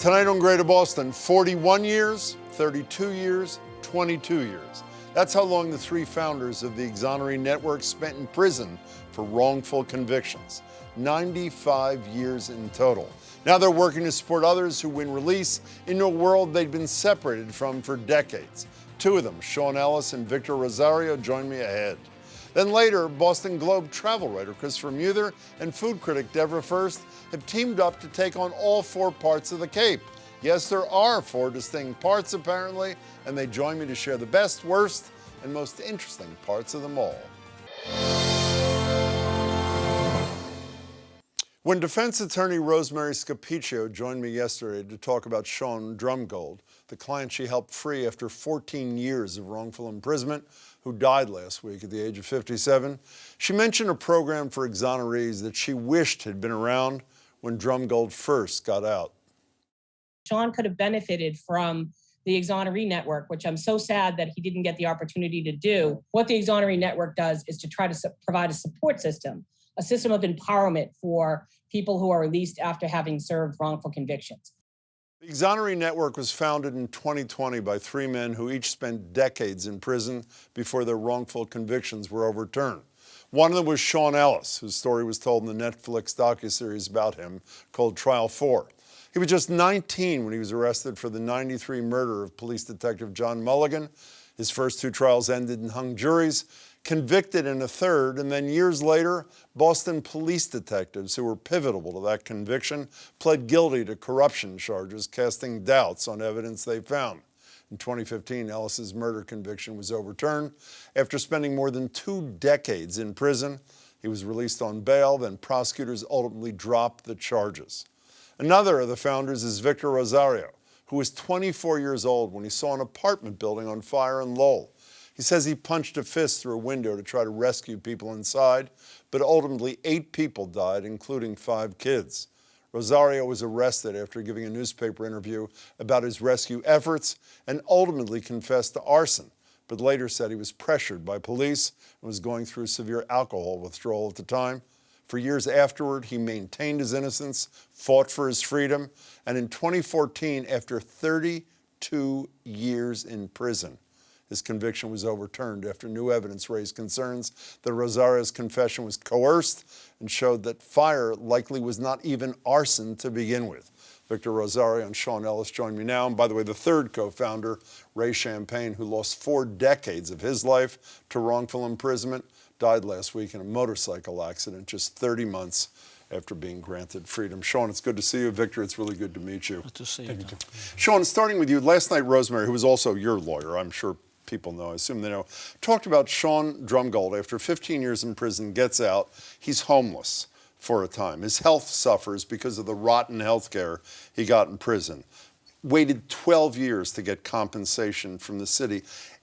Tonight on Greater Boston, 41 years, 32 years, 22 years. That's how long the three founders of the Exoneree Network spent in prison for wrongful convictions. 95 years in total. Now they're working to support others who win release into a world they'd been separated from for decades. Two of them, Sean Ellis and Victor Rosario, join me ahead. Then later, Boston Globe travel writer Christopher Muther and food critic Devra have teamed up to take on all four parts of the Cape. Yes, there are four distinct parts apparently, and they join me to share the best, worst, and most interesting parts of them all. When defense attorney Rosemary Scapiccio joined me yesterday to talk about Sean Drumgold, the client she helped free after 14 years of wrongful imprisonment, who died last week at the age of 57, she mentioned a program for exonerees that she wished had been around when Drumgold first got out. Sean could have benefited from the Exoneree Network, which I'm so sad that he didn't get the opportunity to do. What the Exoneree Network does is to try to provide a support system, a system of empowerment for people who are released after having served wrongful convictions. The Exoneree Network was founded in 2020 by three men who each spent decades in prison before their wrongful convictions were overturned. One of them was Sean Ellis, whose story was told in the Netflix docuseries about him called Trial 4. He was just 19 when he was arrested for the '93 murder of police detective John Mulligan. His first two trials ended in hung juries, convicted in a third, and then years later, Boston police detectives who were pivotal to that conviction pled guilty to corruption charges, casting doubts on evidence they found. In 2015, Ellis's murder conviction was overturned. After spending more than 2 decades in prison, he was released on bail, then prosecutors ultimately dropped the charges. Another of the founders is Victor Rosario, who was 24 years old when he saw an apartment building on fire in Lowell. He says he punched a fist through a window to try to rescue people inside, but ultimately 8 people died, including 5 kids. Rosario was arrested after giving a newspaper interview about his rescue efforts and ultimately confessed to arson, but later said he was pressured by police and was going through severe alcohol withdrawal at the time. For years afterward, he maintained his innocence, fought for his freedom, and in 2014, after 32 years in prison, his conviction was overturned after new evidence raised concerns that Rosario's confession was coerced and showed that fire likely was not even arson to begin with. Victor Rosario and Sean Ellis join me now. And by the way, the third co-founder, Ray Champagne, who lost 4 decades of his life to wrongful imprisonment, died last week in a motorcycle accident just 30 months after being granted freedom. Sean, it's good to see you. Victor, it's really good to meet you. Good to see you. Sean, starting with you, last night Rosemary, who was also your lawyer, I'm sure people know, I assume they know, talked about Sean Drumgold. After 15 years in prison, gets out, he's homeless for a time. His health suffers because of the rotten health care he got in prison. Waited 12 years to get compensation from the city.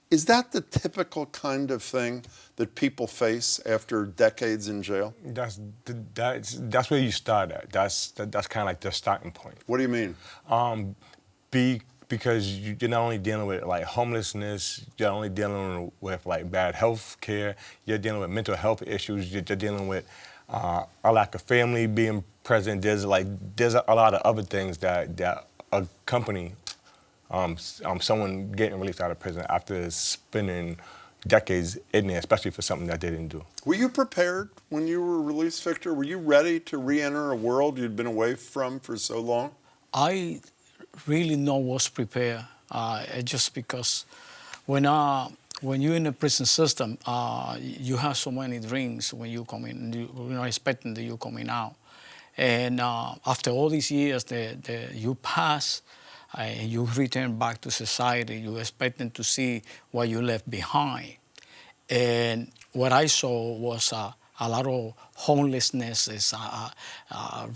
Is that the typical kind of thing that people face after decades in jail? That's where you start at. That's kind of like the starting point. What do you mean? Because you're not only dealing with like homelessness, you're only dealing with like bad health care, you're dealing with mental health issues, you're dealing with a lack of family being present. There's a lot of other things that accompany someone getting released out of prison after spending decades in there, especially for something that they didn't do. Were you prepared when you were released, Victor? Were you ready to re-enter a world you'd been away from for so long? I really was prepared, just because when you're in the prison system, you have so many dreams when you come in. You're not expecting that you're coming out. And after all these years that you pass, and you return back to society, you're expecting to see what you left behind. And what I saw was a lot of homelessness.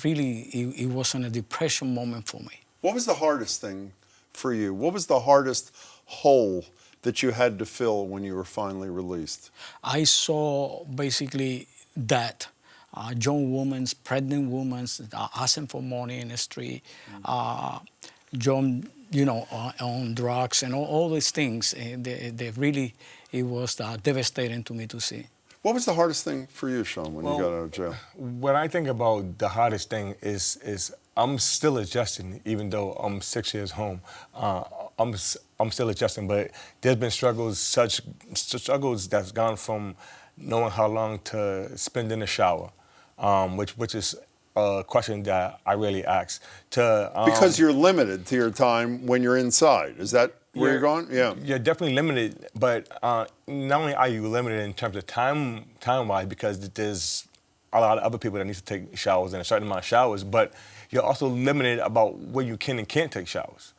Really, it wasn't a depression moment for me. What was the hardest thing for you? What was the hardest hole that you had to fill when you were finally released? I saw basically that young women, pregnant women asking for money in the street, young, on drugs and all these things. They really, it was devastating to me to see. What was the hardest thing for you, Sean, when you got out of jail? When I think about the hardest thing is I'm still adjusting, even though I'm 6 years home. I'm still adjusting, but there's been such struggles that's gone from knowing how long to spend in the shower, which is a question that I really ask. Because you're limited to your time when you're inside. Is that where you're going? Yeah. You're definitely limited, but not only are you limited in terms of time-wise, because there's a lot of other people that need to take showers and a certain amount of showers, but you're also limited about where you can and can't take showers.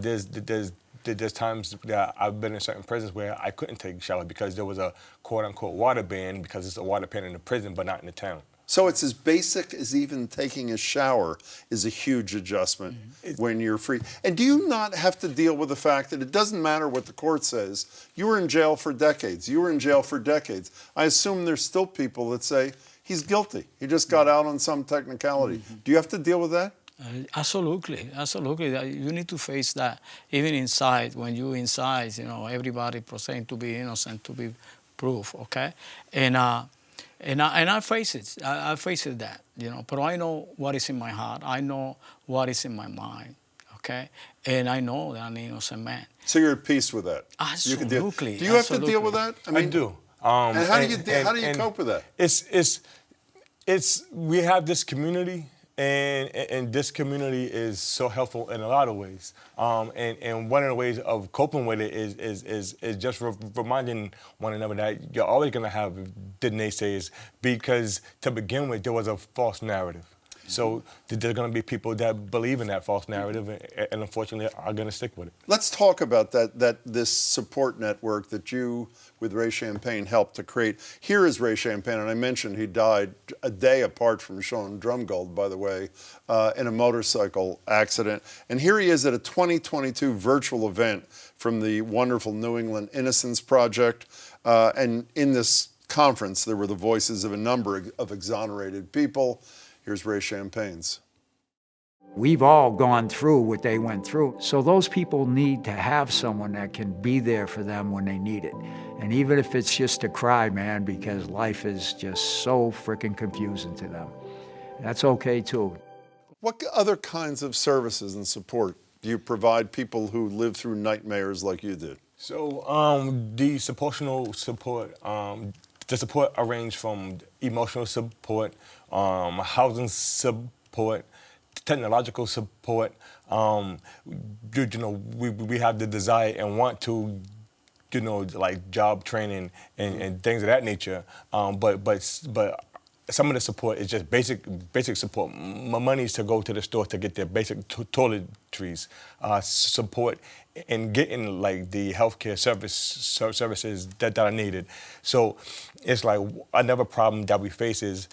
There's times that I've been in certain prisons where I couldn't take showers because there was a quote-unquote water ban, because it's a water ban in the prison, but not in the town. So it's as basic as even taking a shower is a huge adjustment when you're free. And do you not have to deal with the fact that it doesn't matter what the court says? You were in jail for decades. You were in jail for decades. I assume there's still people that say, he's guilty. He just got out on some technicality. Do you have to deal with that? Absolutely. You need to face that. Even inside, when you're inside, everybody saying to be innocent, to be proof, okay? And I face it. I face it that, But I know what is in my heart. I know what is in my mind, okay? And I know that I'm an innocent man. So you're at peace with that? Absolutely. Do you have to deal with that? I do. And how do you cope with that? We have this community, and this community is so helpful in a lot of ways. And one of the ways of coping with it is just reminding one another that you're always going to have the naysayers, because to begin with, there was a false narrative. So there's going to be people that believe in that false narrative and unfortunately are going to stick with it. Let's talk about this support network that you, with Ray Champagne, helped to create. Here is Ray Champagne, and I mentioned he died a day apart from Sean Drumgold, by the way, in a motorcycle accident. And here he is at a 2022 virtual event from the wonderful New England Innocence Project. And in this conference, there were the voices of a number of exonerated people. Here's Ray Champagne's. We've all gone through what they went through. So those people need to have someone that can be there for them when they need it. And even if it's just to cry, man, because life is just so freaking confusing to them. That's okay too. What other kinds of services and support do you provide people who live through nightmares like you did? So the supportional support, the support range from emotional support, housing support, technological support. We have the desire and want to, like job training and things of that nature. But some of the support is just basic support. My money is to go to the store to get their basic toiletries, support in getting like the healthcare services that are needed. So it's like another problem that we face is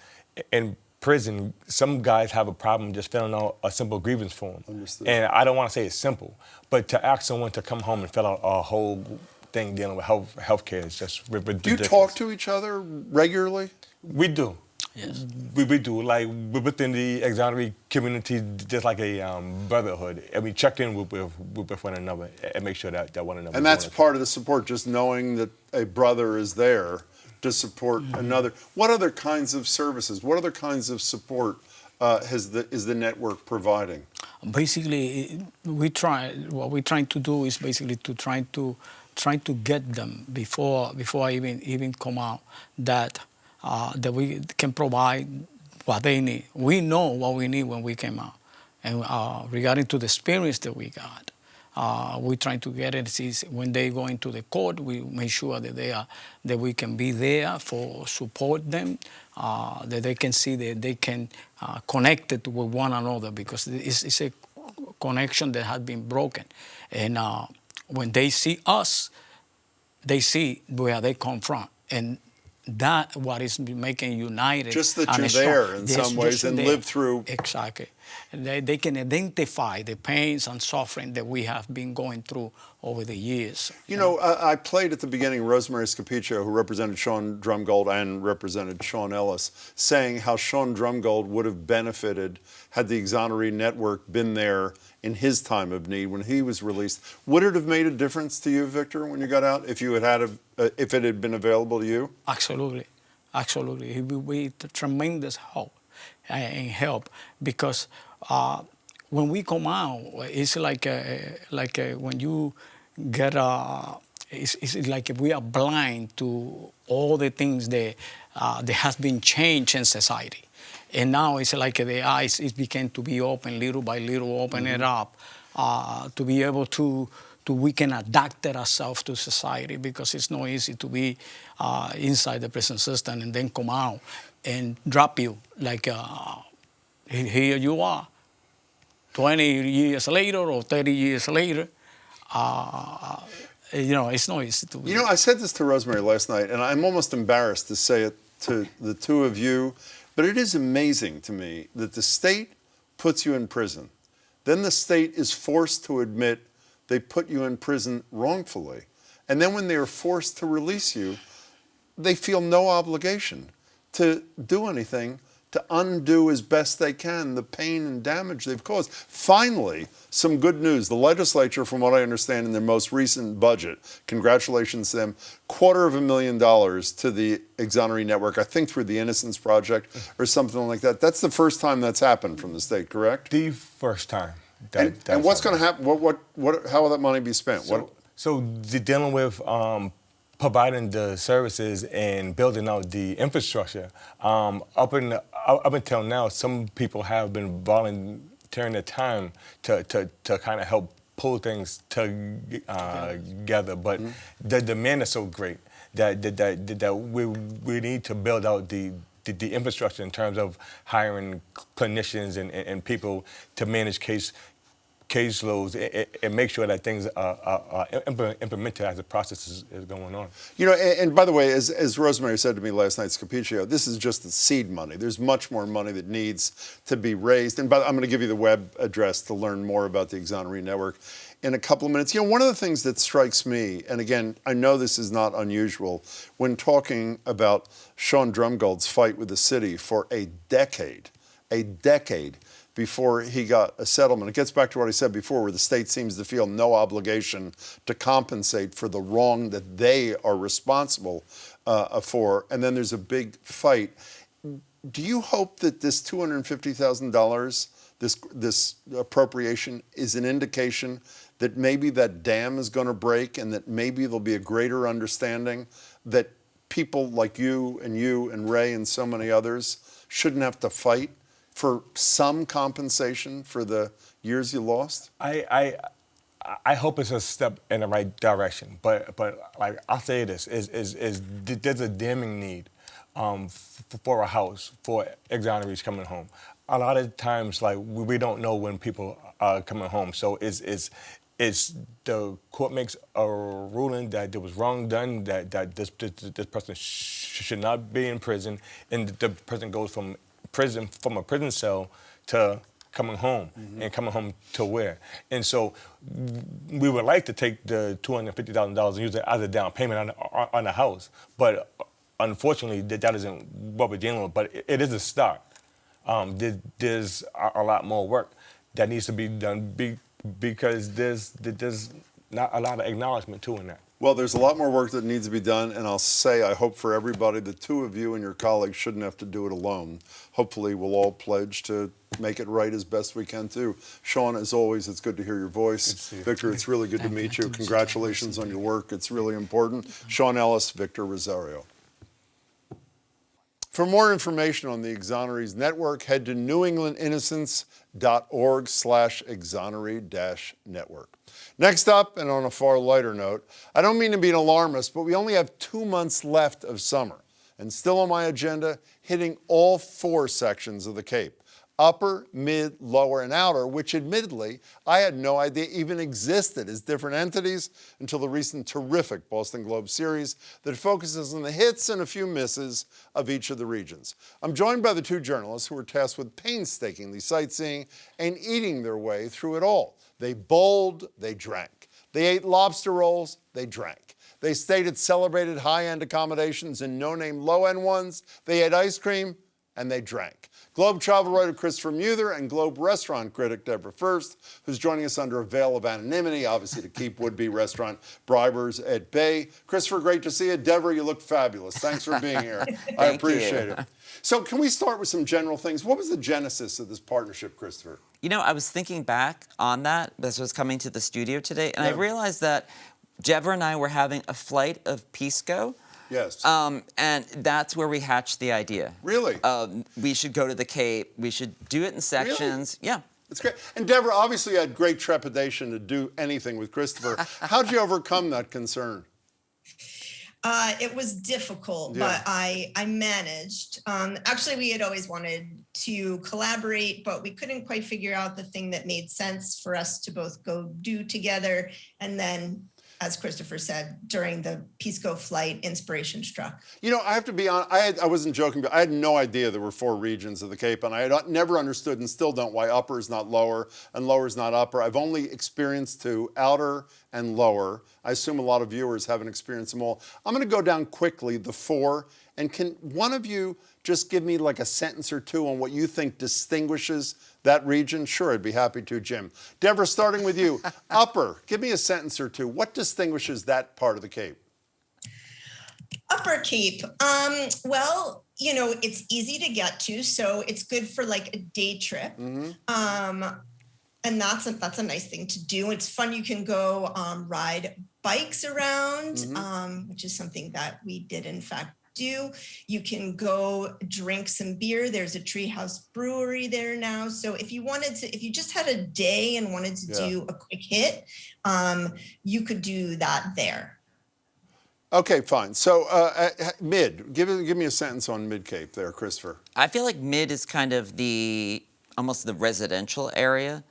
in prison, some guys have a problem just filling out a simple grievance form. Understood. And I don't want to say it's simple, but to ask someone to come home and fill out a whole thing dealing with healthcare is just ridiculous. Do you talk to each other regularly? We do. Yes. We do. Like within the Exoneree community, just like a brotherhood. And we check in with one another and make sure that one another. And that's part of the support, just knowing that a brother is there to support another. What other kinds of services, what other kinds of support is the network providing? Basically, what we're trying to do is basically to try to get them before I even come out that we can provide what they need. We know what we need when we came out. And regarding to the experience that we got, we're trying to get it. When they go into the court, we make sure that that we can be there for support them, that they can see that they can connect it with one another, because it's a connection that has been broken. And when they see us, they see where they come from. And that what is making united. Just that you're there in some ways and live through. Exactly. They can identify the pains and suffering that we have been going through over the years. You know, I played at the beginning Rosemary Scapiccio, who represented Sean Drumgold and represented Sean Ellis, saying how Sean Drumgold would have benefited had the Exoneree Network been there in his time of need when he was released. Would it have made a difference to you, Victor, when you got out, if it had been available to you? Absolutely. Absolutely. It would be tremendous help, because when we come out, it's like when you get it's like we are blind to all the things that has been changed in society, and now it's like the eyes it began to be open little by little, open it up to be able to we can adapt ourselves to society, because it's not easy to be inside the prison system and then come out and drop you like here you are 20 years later or 30 years later. It's not easy to be. You know, I said this to Rosemary last night, and I'm almost embarrassed to say it to the two of you, but it is amazing to me that the state puts you in prison. Then the state is forced to admit they put you in prison wrongfully. And then when they are forced to release you, they feel no obligation to do anything to undo as best they can the pain and damage they've caused. Finally, some good news. The legislature, from what I understand in their most recent budget, congratulations to them, $250,000 to the Exoneree Network, I think through the Innocence Project or something like that. That's the first time that's happened from the state, correct? The first time. And what's going to happen? How will that money be spent? So dealing with providing the services and building out the infrastructure. Up until now, some people have been volunteering their time to kind of help pull things together. But the demand is so great that we need to build out the infrastructure in terms of hiring clinicians and people to manage caseloads and make sure that things are implemented as the process is going on. You know, and by the way, as Rosemary said to me last night, Scapicio, this is just the seed money. There's much more money that needs to be raised. And I'm going to give you the web address to learn more about the Exoneree Network in a couple of minutes. You know, one of the things that strikes me, and again, I know this is not unusual, when talking about Sean Drumgold's fight with the city for a decade before he got a settlement. It gets back to what I said before, where the state seems to feel no obligation to compensate for the wrong that they are responsible for, and then there's a big fight. Do you hope that this $250,000, this appropriation, is an indication that maybe that dam is going to break and that maybe there'll be a greater understanding that people like you and Ray and so many others shouldn't have to fight for some compensation for the years you lost? I hope it's a step in the right direction, but like I'll say this: is there's a damning need for a house for exonerees coming home. A lot of times, like we don't know when people are coming home, so it's the court makes a ruling that there was wrong done, that this person should not be in prison, and the person goes from a prison cell to coming home, and coming home to where? And so we would like to take the $250,000 and use it as a down payment on a house, but unfortunately that isn't what we're dealing with. But it is a start. There's a lot more work that needs to be done because there's not a lot of acknowledgement to in that. Well, there's a lot more work that needs to be done, and I'll say I hope for everybody, the two of you and your colleagues shouldn't have to do it alone. Hopefully we'll all pledge to make it right as best we can too. Sean, as always, it's good to hear your voice. Victor, it's really good to meet you. Congratulations on your work. It's really important. Sean Ellis, Victor Rosario. For more information on the Exonerees Network, head to newenglandinnocence.org/exoneree-network. Next up, and on a far lighter note, I don't mean to be an alarmist, but we only have 2 months left of summer. And still on my agenda, hitting all 4 sections of the Cape: upper, mid, lower, and outer, which admittedly I had no idea even existed as different entities until the recent terrific Boston Globe series that focuses on the hits and a few misses of each of the regions. I'm joined by the 2 journalists who were tasked with painstakingly sightseeing and eating their way through it all. They bowled, they drank. They ate lobster rolls, they drank. They stayed at celebrated high-end accommodations and no-name low-end ones. They ate ice cream, and they drank. Globe travel writer Christopher Muther, and Globe restaurant critic Devra First, who's joining us under a veil of anonymity, obviously to keep would-be restaurant bribers at bay. Christopher, great to see you. Devra, you look fabulous. Thanks for being here. I appreciate it. So can we start with some general things? What was the genesis of this partnership, Christopher? You know, I was thinking back on that. This was coming to the studio today, and I realized that Devra and I were having a flight of Pisco. Yes. And that's where we hatched the idea. Really? We should go to the Cape. We should do it in sections. Really? Yeah. It's great. And Devra, obviously you had great trepidation to do anything with Christopher. How'd you overcome that concern? It was difficult, but I managed. Actually, we had always wanted to collaborate, but we couldn't quite figure out the thing that made sense for us to both go do together. And then, as Christopher said, during the Pisco flight, inspiration struck. You know, I have to be honest, I wasn't joking, but I had no idea there were 4 regions of the Cape, and I had never understood and still don't why upper is not lower and lower is not upper. I've only experienced 2, outer and lower. I assume a lot of viewers haven't experienced them all. I'm going to go down quickly, the 4, and can one of you just give me like a sentence or 2 on what you think distinguishes that region? Sure, I'd be happy to, Jim. Devra, starting with you. Upper, give me a sentence or 2. What distinguishes that part of the Cape? Upper Cape. Well, you know, it's easy to get to, so it's good for like a day trip. And that's a nice thing to do. It's fun. You can go ride bikes around, which is something that we did, in fact, do. You can go drink some beer. There's a Treehouse Brewery there now. So if you just had a day and wanted to do a quick hit, you could do that there. Okay, fine. So mid, give me a sentence on Mid Cape there, Christopher. I feel like mid is kind of almost the residential area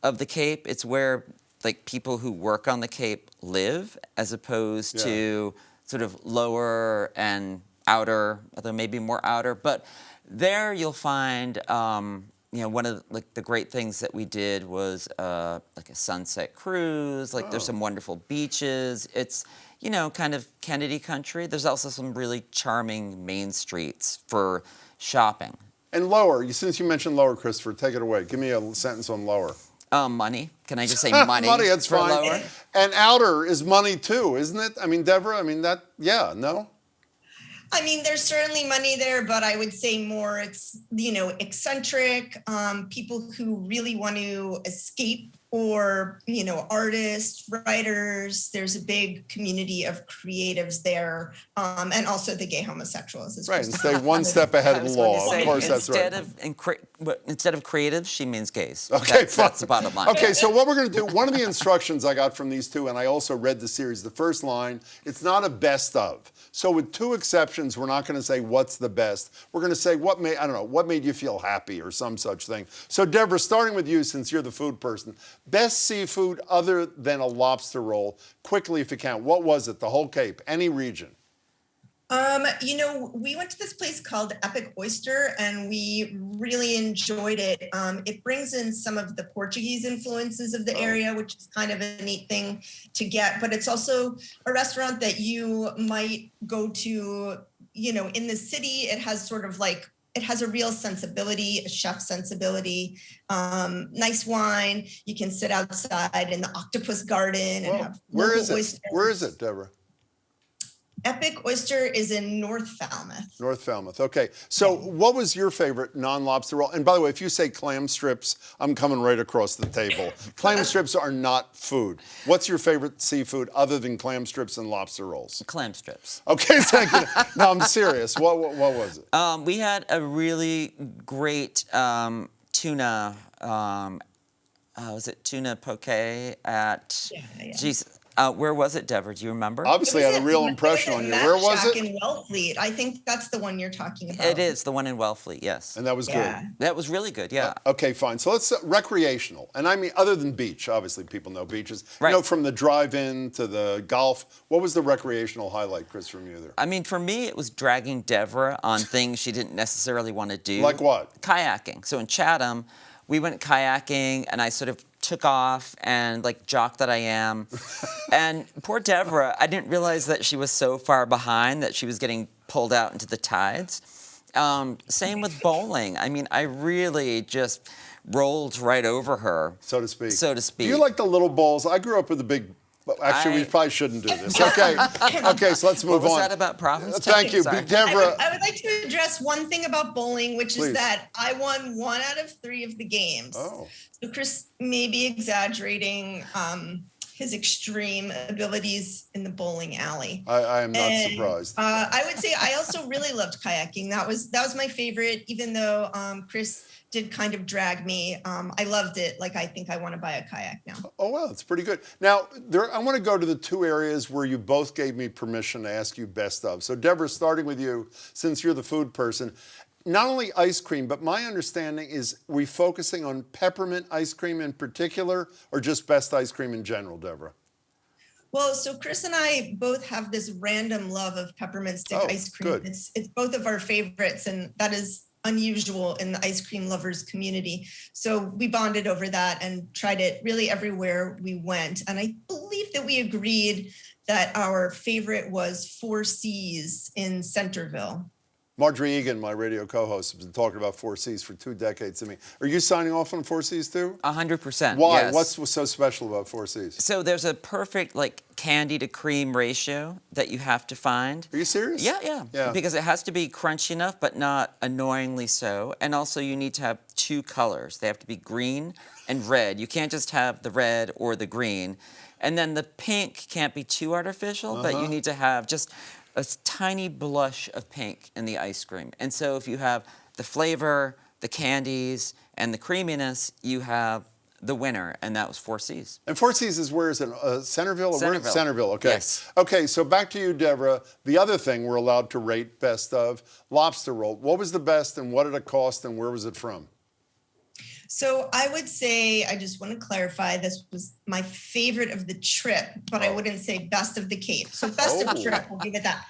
of the Cape. It's where like people who work on the Cape live, as opposed to sort of lower and outer, although maybe more outer. But there you'll find, you know, one of the great things that we did was like a sunset cruise. Like there's some wonderful beaches. It's, you know, kind of Kennedy country. There's also some really charming main streets for shopping. And lower, since you mentioned lower, Christopher, take it away. Give me a sentence on lower. Money. Can I just say money? Money, that's for fine. Lower? And outer is money too, isn't it? I mean, Devra, no? I mean, there's certainly money there, but I would say more it's, you know, eccentric, people who really want to escape, or, you know, artists, writers. There's a big community of creatives there, and also the gay homosexuals. As Right, and stay one step ahead of the law. Of course, that's right. Instead of creatives, she means gays. Okay, fine. That's the bottom line. Okay, so what we're going to do, one of the instructions I got from these 2, and I also read the series, the first line, it's not a best of. So with 2 exceptions, we're not going to say what's the best. We're going to say what made you feel happy or some such thing. So Devra, starting with you, since you're the food person, best seafood other than a lobster roll, quickly if you can. What was it? The whole Cape, any region? You know, we went to this place called Epic Oyster, and we really enjoyed it. It brings in some of the Portuguese influences of the area, which is kind of a neat thing to get. But it's also a restaurant that you might go to, you know, in the city. It has sort of like, it has a real sensibility, a chef sensibility, nice wine. You can sit outside in the octopus garden and have where is it? oysters. Where is it, Devra? Epic Oyster is in North Falmouth. North Falmouth. Okay. So what was your favorite non-lobster roll? And by the way, if you say clam strips, I'm coming right across the table. Clam strips are not food. What's your favorite seafood other than clam strips and lobster rolls? Clam strips. Okay, thank you. No, I'm serious. What was it? We had a really great tuna. Was it tuna poke at? Geez, where was it, Devra? Do you remember? Obviously, I had a real impression on you. Where was it? In Wellfleet. I think that's the one you're talking about. It is the one in Wellfleet. Yes. And that was good. That was really good. Yeah. Okay, fine. So let's recreational, and I mean other than beach. Obviously, people know beaches. Right. You know, from the drive-in to the golf. What was the recreational highlight, Christopher Muther? I mean, for me, it was dragging Devra on things she didn't necessarily want to do. Like what? Kayaking. So in Chatham, we went kayaking, and I sort of took off, and like jock that I am. And poor Devra, I didn't realize that she was so far behind that she was getting pulled out into the tides. Same with bowling. I mean, I really just rolled right over her, so to speak. So to speak. Do you like the little bowls? I grew up with the big. Actually, we probably shouldn't do this. Okay, okay. So let's move what was on. that about Providence? Thank you, Sorry. Devra. I would like to address one thing about bowling, which Please. is that I won 1 out of 3 of the games. Oh. So Chris may be exaggerating his extreme abilities in the bowling alley. I am not surprised. I would say I also really loved kayaking. That was my favorite, even though Chris did kind of drag me. I loved it. Like, I think I want to buy a kayak now. Oh, well, it's pretty good. Now, I want to go to the 2 areas where you both gave me permission to ask you best of. So, Devra, starting with you, since you're the food person, not only ice cream, but my understanding is we focusing on peppermint ice cream in particular, or just best ice cream in general, Devra? Well, so Chris and I both have this random love of peppermint stick ice cream. Good. It's both of our favorites, and that is unusual in the ice cream lovers community. So we bonded over that and tried it really everywhere we went. And I believe that we agreed that our favorite was 4 C's in Centerville. Marjorie Egan, my radio co-host, has been talking about 4 C's for 2 decades to me. Are you signing off on 4 C's too? 100%. Why? Yes. What's so special about 4 C's? So there's a perfect like candy to cream ratio that you have to find. Are you serious? Yeah. Because it has to be crunchy enough, but not annoyingly so. And also you need to have 2 colors. They have to be green and red. You can't just have the red or the green. And then the pink can't be too artificial, but you need to have just a tiny blush of pink in the ice cream. And so if you have the flavor, the candies, and the creaminess, you have the winner, and that was 4 C's. And 4 C's is where is it? Centerville? Centerville. Centerville, okay. Yes. Okay, so back to you, Devra. The other thing we're allowed to rate best of, lobster roll. What was the best, and what did it cost, and where was it from? So I would say, I just want to clarify, this was my favorite of the trip, but I wouldn't say best of the Cape. So best of trip, we'll give it that.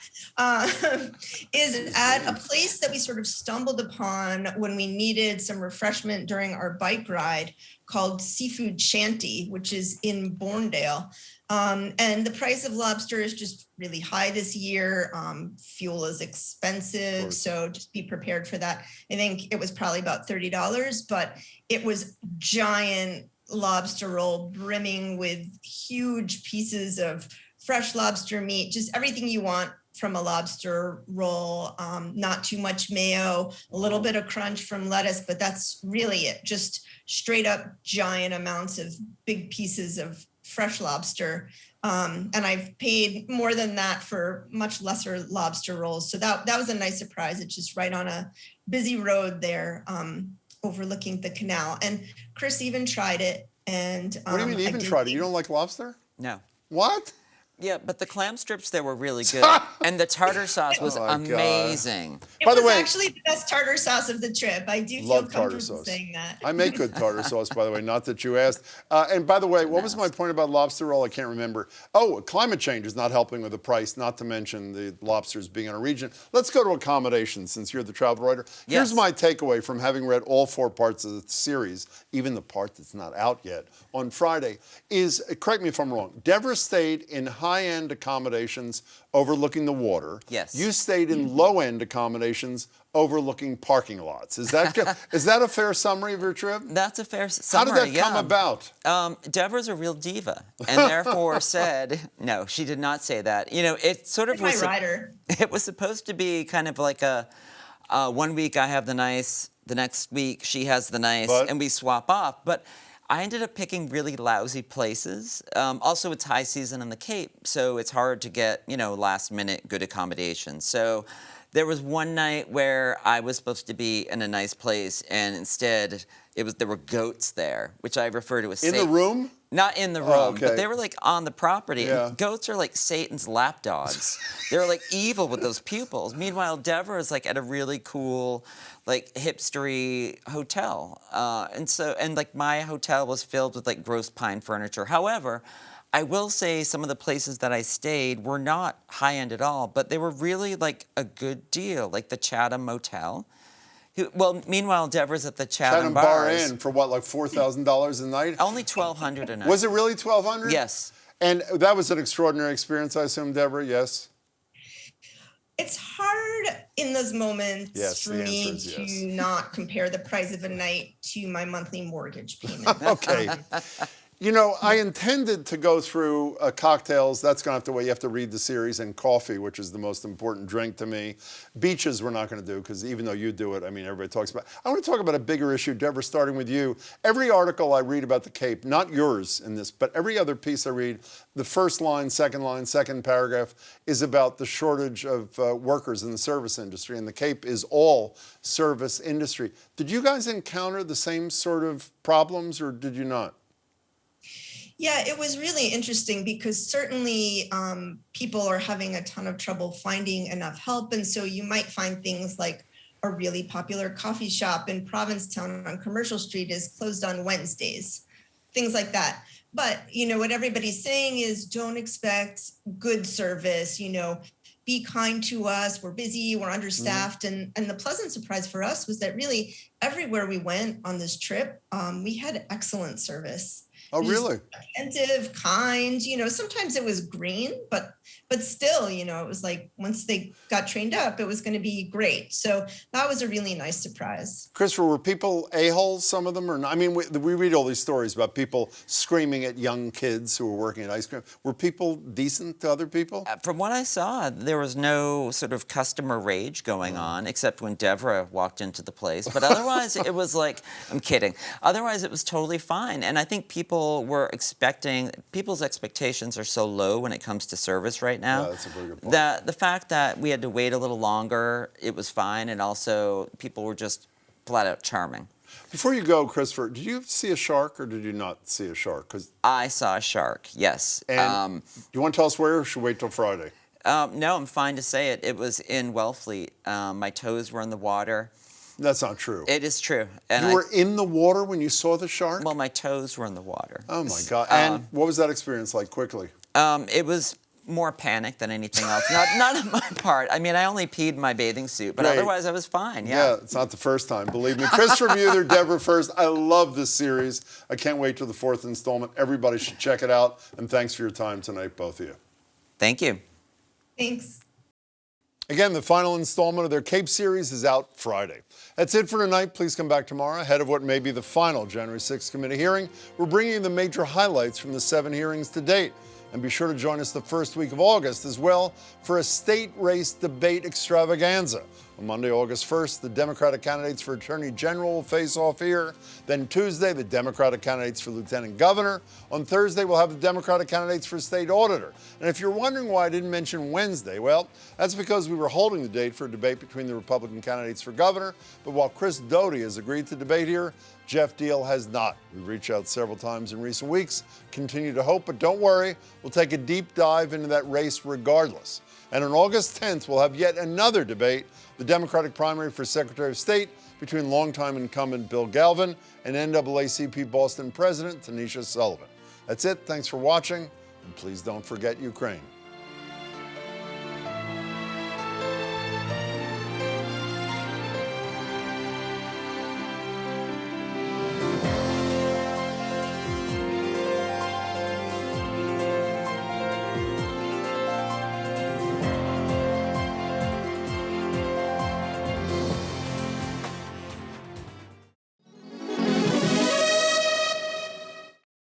Is at a place that we sort of stumbled upon when we needed some refreshment during our bike ride called Seafood Shanty, which is in Bourndale. And the price of lobster is just really high this year. Fuel is expensive, so just be prepared for that. I think it was probably about $30, but it was giant lobster roll brimming with huge pieces of fresh lobster meat, just everything you want from a lobster roll. Not too much mayo, a little bit of crunch from lettuce, but that's really it. Just straight up giant amounts of big pieces of fresh lobster. And I've paid more than that for much lesser lobster rolls. So that was a nice surprise. It's just right on a busy road there, overlooking the canal. And Chris even tried it. And What do you mean even tried it? You don't like lobster? No. What? Yeah, but the clam strips there were really good. And the tartar sauce was amazing. It By the was way, actually the best tartar sauce of the trip. I do feel love tartar comfortable sauce. saying that. I make good tartar sauce, by the way, not that you asked. And by the way, what was my point about lobster roll? I can't remember. Oh, climate change is not helping with the price, not to mention the lobsters being in a region. Let's go to accommodations, since you're the travel writer. Here's my takeaway from having read all 4 parts of the series, even the part that's not out yet, on Friday, is, correct me if I'm wrong, Devra stayed in high-end accommodations overlooking the water. Yes. You stayed in low-end accommodations overlooking parking lots. Is that a fair summary of your trip? That's a fair summary. How did that come about? Devra's a real diva, and therefore said, no, she did not say that. You know, it sort of was. My rider. It was supposed to be kind of like a 1 week I have the nice, the next week she has the nice, and we swap off. But I ended up picking really lousy places. Also, it's high season in the Cape, so it's hard to get, you know, last-minute good accommodations. So there was one night where I was supposed to be in a nice place, and instead there were goats there, which I refer to as in the room? Not in the room, but they were like on the property. Yeah. And goats are like Satan's lapdogs. They're like evil with those pupils. Meanwhile, Devra is like at a really cool, like hipstery hotel. And like my hotel was filled with like gross pine furniture. However, I will say some of the places that I stayed were not high-end at all, but they were really like a good deal, like the Chatham Motel. Well, meanwhile, Devra's at the Chatham Bar Bars. Inn for what, like $4,000 a night? Only $1,200 a night. Was it really $1,200? Yes. And that was an extraordinary experience, I assume, Devra, yes? It's hard in those moments Yes, for the me answer is to yes. not compare the price of a night to my monthly mortgage payment. Okay. You know, I intended to go through cocktails. That's going to have to wait. You have to read the series, and coffee, which is the most important drink to me. Beaches we're not going to do, because even though you do it, I mean, everybody talks about it. I want to talk about a bigger issue, Devra, starting with you. Every article I read about the Cape, not yours in this, but every other piece I read, the first line, second paragraph, is about the shortage of workers in the service industry, and the Cape is all service industry. Did you guys encounter the same sort of problems, or did you not? Yeah, it was really interesting because certainly people are having a ton of trouble finding enough help. And so you might find things like a really popular coffee shop in Provincetown on Commercial Street is closed on Wednesdays, things like that. But, you know, what everybody's saying is don't expect good service, you know, be kind to us. We're busy, we're understaffed. And the pleasant surprise for us was that really everywhere we went on this trip, we had excellent service. Oh, really? Attentive, kind, you know, sometimes it was green, but still, you know, it was like once they got trained up, it was going to be great. So that was a really nice surprise. Christopher, were people a-holes, some of them, or not? I mean, we read all these stories about people screaming at young kids who were working at ice cream. Were people decent to other people? From what I saw, there was no sort of customer rage going on, except when Devra walked into the place. But otherwise, it was like, I'm kidding. Otherwise, it was totally fine. And I think people's expectations are so low when it comes to service right now. Yeah, that's a very good point. The fact that we had to wait a little longer, it was fine. And also, people were just flat out charming. Before you go, Christopher, did you see a shark or did you not see a shark? 'Cause I saw a shark, yes. and do you want to tell us where, or should we wait till Friday? No, I'm fine to say it. It was in Wellfleet. My toes were in the water. That's not true. It is true. And You were in the water when you saw the shark? well, my toes were in the water. Oh, my God. And what was that experience like, quickly? It was more panic than anything else. Not on my part. I mean, I only peed my bathing suit, but Great. otherwise I was fine. Yeah, it's not the first time, believe me. Christopher Muther, Devra First. I love this series. I can't wait till the 4th installment. Everybody should check it out. And thanks for your time tonight, both of you. Thank you. Thanks. Again, the final installment of their Cape series is out Friday. That's it for tonight. Please come back tomorrow ahead of what may be the final January 6th committee hearing. We're bringing you the major highlights from the 7 hearings to date. And be sure to join us the first week of August as well for a state race debate extravaganza. On Monday, August 1st, the Democratic candidates for Attorney General will face off here. Then Tuesday, the Democratic candidates for Lieutenant Governor. On Thursday, we'll have the Democratic candidates for State Auditor. And if you're wondering why I didn't mention Wednesday, well, that's because we were holding the date for a debate between the Republican candidates for Governor. But while Chris Doty has agreed to debate here, Jeff Deal has not. We've reached out several times in recent weeks, continue to hope, but don't worry, we'll take a deep dive into that race regardless. And on August 10th, we'll have yet another debate, the Democratic primary for Secretary of State between longtime incumbent Bill Galvin and NAACP Boston President Tanisha Sullivan. That's it. Thanks for watching, and please don't forget Ukraine.